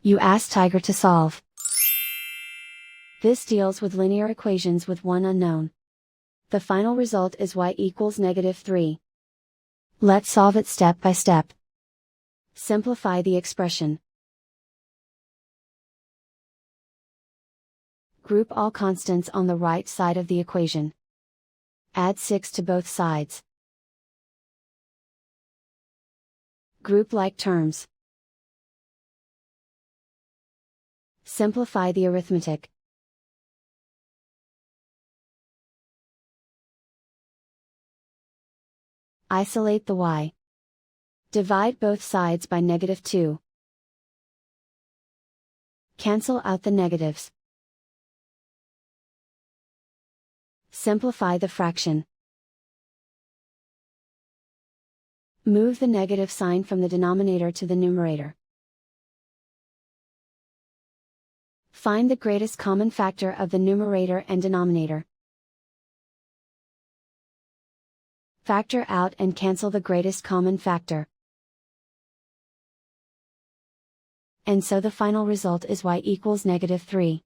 You ask Tiger to solve. This deals with linear equations with one unknown. The final result is y equals -3. Let's solve it step by step. Simplify the expression. Group all constants on the right side of the equation. Add 6 to both sides. Group like terms. Simplify the arithmetic. Isolate the y. Divide both sides by -2. Cancel out the negatives. Simplify the fraction. Move the negative sign from the denominator to the numerator. Find the greatest common factor of the numerator and denominator. Factor out and cancel the greatest common factor. And so the final result is y equals -3.